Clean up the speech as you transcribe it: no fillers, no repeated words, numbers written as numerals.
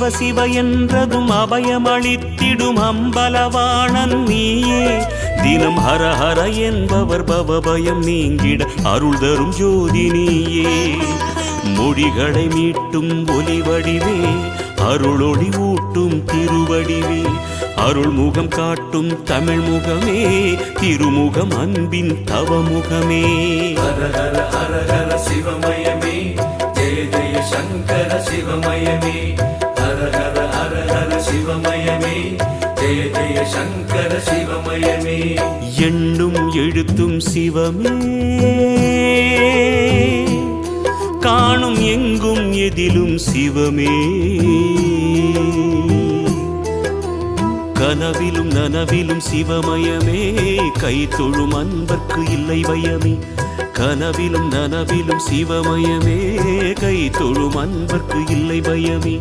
சிவ என்றதும் அபயமளித்திடும் அம்பலவாணன் நீயே. தினம் ஹர ஹர என்பவர் பவபயம் நீங்கிட அருள் தரும் ஜோதி நீயே. மொழிகளை மீட்டும் ஒலி வடிவே, அருளொளி ஊட்டும் திருவடிவே, அருள் முகம் காட்டும் தமிழ் முகமே, திருமுகம் அன்பின் தவமுகமே. ஹர ஹர ஹர ஹர சிவமயமே, ஜெய ஜெய சங்கர சிவமயமே. ஹர ஹர ஹர ஹர சிவமயமே, ஜெய ஜெய சங்கர சிவமயமே. எண்ணும் எழுத்தும் சிவமே, காணும் எங்கும் எதிலும் சிவமே. கனவிலும் நனவிலும் சிவமயமே, கை தொழும் அன்பர்க்கு இல்லை பயமே. கனவிலும் நனவிலும் சிவமயமே, கை தொழும் அன்பர்க்கு இல்லை பயமே.